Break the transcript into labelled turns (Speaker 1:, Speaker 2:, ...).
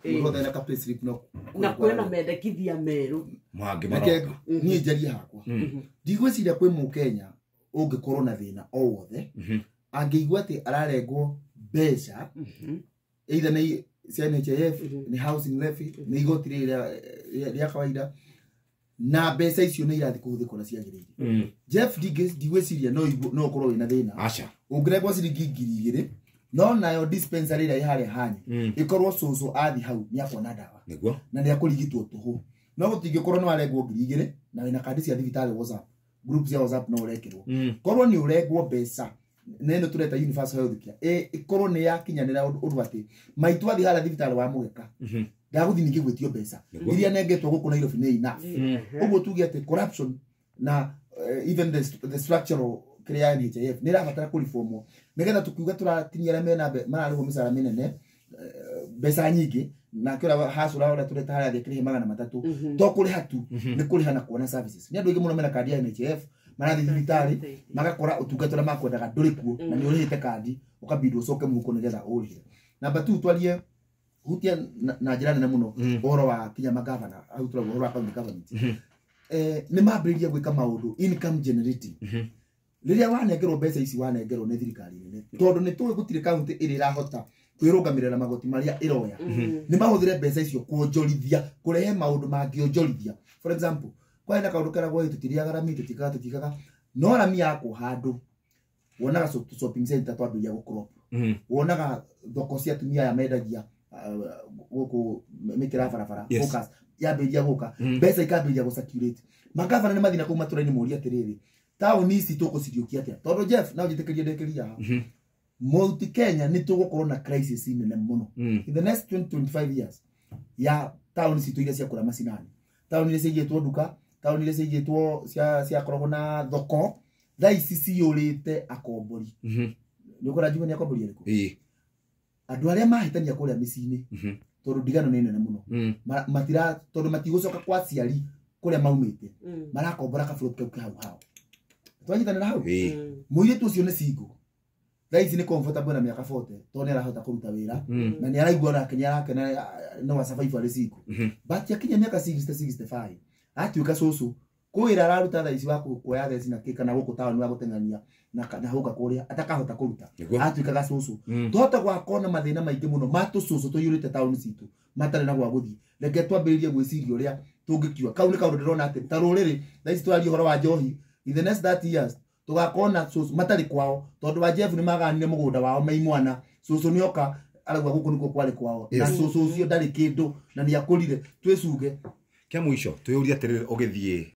Speaker 1: Rothe na ka slip no.
Speaker 2: Na kwena mendekithia meru.
Speaker 3: Mwangi maroka.
Speaker 1: Ni njari hakwa. Ndigweciria kwi mu Kenya ungikorwo na thina o wothe. Angeigua ati ararengwo mbeca. Either ni NHIF, ni housing levy, ni igoti ria kawaida. Na mbeca icio ni irathi kuhuthika na ciagiriire. Jeff ndigweciria no korwo wina thina.
Speaker 3: Acha.
Speaker 1: Ungiregwo ciringi 2,000 no nayo dispensary ira ihare hanye ikorwo cucu athi hau ni akona dawa
Speaker 3: niguo
Speaker 1: na ni akurigitwo tuhu no gutingikorwo no aregwo 2,000 na wina kandi cia thibitari WhatsApp groups ya WhatsApp no urekirwo korwo ni uregwo mbeca neno tureta universal health care ikorwo ni yakinyanira undu ati maitu athi hala thibitari wa mugeka ndaguthi ningi gwetio mbeca iria nengetwo guku Nairobi ni enough uguo tuge ati corruption na even the structural kria NHIF ni rabatara ku reformwo nigetha tukiuga turatinyira mena mararĩho mĩcara mĩnene mbeca nyingĩ na kĩora hasura ora tureta harĩa thikirihe 300 to kũrĩ hatu nĩ kũrĩha na kuona services nĩ andũ aingĩ mũno mena kandi ya NHIF marathi thibitari magakora ũtungata ũrĩa makwendaga ndũrĩ kuo na nĩ ũrĩhĩte kandi ũkabidi ũcoke mũhuko nigetha ũrĩhe namba 2 twarie hutia na njĩra nene mũno ũhoro wa kinya gavana au tũrauga ũhoro wa county government nĩ mambĩrĩria gwĩka maũndũ income generating riria wanengerwo mbeca ici wanengerwo nĩ thirikari nene tondu nĩ tũĩ gũtirĩ county ĩrĩa irahota kwĩrũgamĩrĩra magoti marĩa iroya nĩ mahũthĩre mbeca icio kuonjorithia kurehe maũndũ mangĩonjorithia for example kwa ina kaũndũ karagwo tutiriaga rami tutikaga no rami yako handũ wonaga shopping center twambĩrĩria gũkrop wonaga thoko cia atumia ya mendagia gũkũ mĩkĩra barabara focus yambĩrĩria gũka mbeca ikambĩrĩria gũcirculate magavana nĩ mathina kũu matũra-inĩ mũria atĩrĩrĩ tauni ici tuguciriukia atia tondu Jeff na ujitekerie ndekeria haha multi Kenya ni tugukorwo na crisis nene muno in the next 25 years ya tauni ici tuiria cia kura macinani tauni iria ciigĩtwo nduka tauni iria ciigĩtwo cia korogwo na thoko tha ici ciũrĩte akombori nĩ ũkora njugũ nĩ akombori arĩkũ andũ arĩa mahĩtania kũrĩa mĩciĩ-inĩ tondu ndigano nĩ nene muno matira tondu matigũcoka kwa ciari kũrĩa maumĩte marakombora kabũrũri kau kĩhau twanyitanĩra hau mũirĩtu ũcio nĩ single thaa ici nĩ comfortable na mĩaka 40 tondu nĩ arahota kũruta wĩra na nĩ araigua nake nĩ arakena no wa survive arĩ single but yakinya mĩaka 60-65 atuĩka cũcũ kwĩra araruta thaa ici wa kuoya theci na kĩka na gũkũ taũni wa gũteng'ania na hũka kũrĩa atakahota kũruta atuĩkaga cũcũ tuhota gwakona mathĩna maingĩ mũno matũcũcũ tũiyũrĩte taũni citũ matarĩ na gwa gũthiĩ reke twambĩrĩrie gwĩciria ũrĩa tũngĩkiuga kau nĩ kaũndũ ndĩrona atĩ ta rũrĩrĩ thaa ici tũraria ũhoro wa njohi in the next 30 years tugakona cũcũ matari kwao tondu wa Jeff ni maganire mugunda wao mai mwana cũcũ ni oka aragwa guku niko kwari kwao na cũcũ ucio ndari kindu na ni akurire twĩcuge
Speaker 3: kia mwisho tuyuria atiriri ugithie